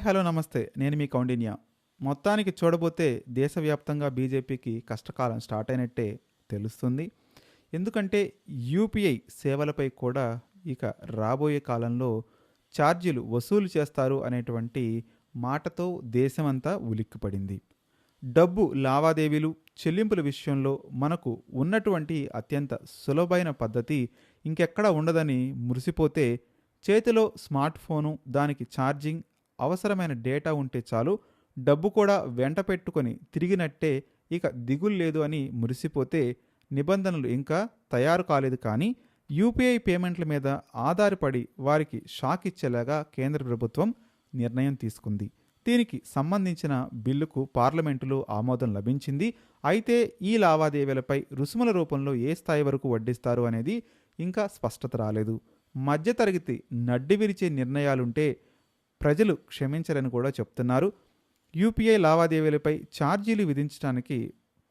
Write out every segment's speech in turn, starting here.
Hello నమస్తే. నేను మీ కౌండిన్య. మొత్తానికి చూడబోతే దేశవ్యాప్తంగా బీజేపీకి కష్టకాలం స్టార్ట్ అయినట్టే తెలుస్తుంది. ఎందుకంటే యూపీఐ సేవలపై కూడా ఇక రాబోయే కాలంలో ఛార్జీలు వసూలు చేస్తారు అనేటువంటి మాటతో దేశమంతా ఉలిక్కిపడింది. డబ్బు లావాదేవీలు, చెల్లింపుల విషయంలో మనకు ఉన్నటువంటి అత్యంత సులభమైన పద్ధతి ఇంకెక్కడా ఉండదని మురిసిపోతే చేతిలో స్మార్ట్ ఫోను, దానికి ఛార్జింగ్, అవసరమైన డేటా ఉంటే చాలు, డబ్బు కూడా వెంట పెట్టుకొని తిరిగినట్టే, ఇక దిగులు లేదు అని మురిసిపోతే నిబంధనలు ఇంకా తయారు కాలేదు. కానీ యూపీఐ పేమెంట్ల మీద ఆధారపడి వారికి షాక్ ఇచ్చేలాగా కేంద్ర ప్రభుత్వం నిర్ణయం తీసుకుంది. దీనికి సంబంధించిన బిల్లుకు పార్లమెంటులో ఆమోదం లభించింది. అయితే ఈ లావాదేవీలపై రుసుముల రూపంలో ఏ స్థాయి వరకు వడ్డిస్తారు అనేది ఇంకా స్పష్టత రాలేదు. మధ్యతరగతి నడ్డి విరిచే నిర్ణయాలుంటే ప్రజలు క్షమించరని కూడా చెప్తున్నారు. యూపీఐ లావాదేవీలపై ఛార్జీలు విధించడానికి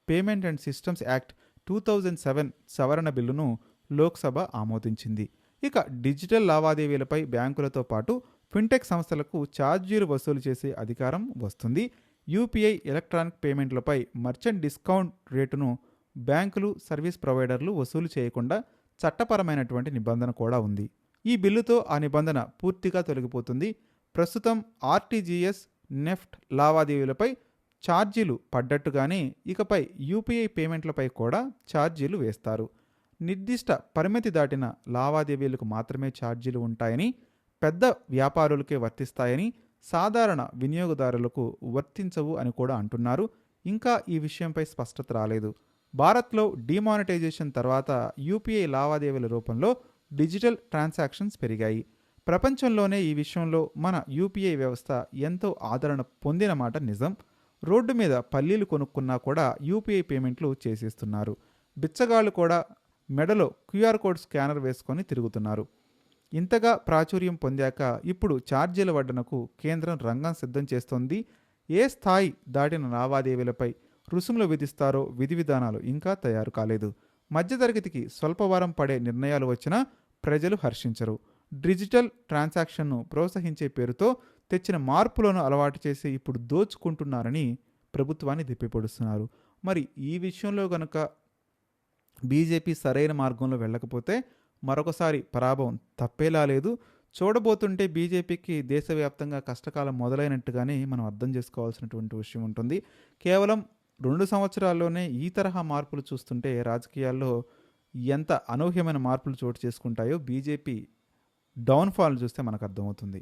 పేమెంట్ అండ్ సిస్టమ్స్ యాక్ట్ 2007 సవరణ బిల్లును లోక్సభ ఆమోదించింది. ఇక డిజిటల్ లావాదేవీలపై బ్యాంకులతో పాటు ఫిన్టెక్ సంస్థలకు ఛార్జీలు వసూలు చేసే అధికారం వస్తుంది. యూపీఐ ఎలక్ట్రానిక్ పేమెంట్లపై మర్చెంట్ డిస్కౌంట్ రేటును బ్యాంకులు, సర్వీస్ ప్రొవైడర్లు వసూలు చేయకుండా చట్టపరమైనటువంటి నిబంధన కూడా ఉంది. ఈ బిల్లుతో ఆ నిబంధన పూర్తిగా తొలగిపోతుంది. ప్రస్తుతం ఆర్టీజీఎస్, నెఫ్ట్ లావాదేవీలపై ఛార్జీలు పడ్డట్టుగానే ఇకపై యూపీఐ పేమెంట్లపై కూడా ఛార్జీలు వేస్తారు. నిర్దిష్ట పరిమితి దాటిన లావాదేవీలకు మాత్రమే ఛార్జీలు ఉంటాయని, పెద్ద వ్యాపారులకే వర్తిస్తాయని, సాధారణ వినియోగదారులకు వర్తించవు అని కూడా అంటున్నారు. ఇంకా ఈ విషయంపై స్పష్టత రాలేదు. భారత్లో డిమానిటైజేషన్ తర్వాత యూపీఐ లావాదేవీల రూపంలో డిజిటల్ ట్రాన్సాక్షన్స్ పెరిగాయి. ప్రపంచంలోనే ఈ విషయంలో మన యూపీఐ వ్యవస్థ ఎంతో ఆదరణ పొందిన మాట నిజం. రోడ్డు మీద పల్లీలు కొనుక్కున్నా కూడా యూపీఐ పేమెంట్లు చేసేస్తున్నారు. బిచ్చగాళ్ళు కూడా మెడలో క్యూఆర్ కోడ్ స్కానర్ వేసుకొని తిరుగుతున్నారు. ఇంతగా ప్రాచుర్యం పొందాక ఇప్పుడు ఛార్జీల వడ్డనకు కేంద్రం రంగం సిద్ధం చేస్తోంది. ఏ స్థాయి దాటిన లావాదేవీలపై రుసుములు విధిస్తారో విధి విధానాలు ఇంకా తయారు కాలేదు. మధ్యతరగతికి స్వల్పవారం పడే నిర్ణయాలు వచ్చినా ప్రజలు హర్షించరు. డిజిటల్ ట్రాన్సాక్షన్ను ప్రోత్సహించే పేరుతో తెచ్చిన మార్పులను అలవాటు చేసి ఇప్పుడు దోచుకుంటున్నారని ప్రభుత్వాన్ని తిప్పిపొడుస్తున్నారు. మరి ఈ విషయంలో గనక బీజేపీ సరైన మార్గంలో వెళ్ళకపోతే మరొకసారి పరాభవం తప్పేలా లేదు. చూడబోతుంటే బీజేపీకి దేశవ్యాప్తంగా కష్టకాలం మొదలైనట్టుగానే మనం అర్థం చేసుకోవాల్సినటువంటి విషయం ఉంటుంది. కేవలం 2 సంవత్సరాల్లోనే ఈ తరహా మార్పులు చూస్తుంటే రాజకీయాల్లో ఎంత అనూహ్యమైన మార్పులు చోటు చేసుకుంటాయో బీజేపీ డౌన్ఫాల్ చూస్తే మనకు అర్థమవుతుంది.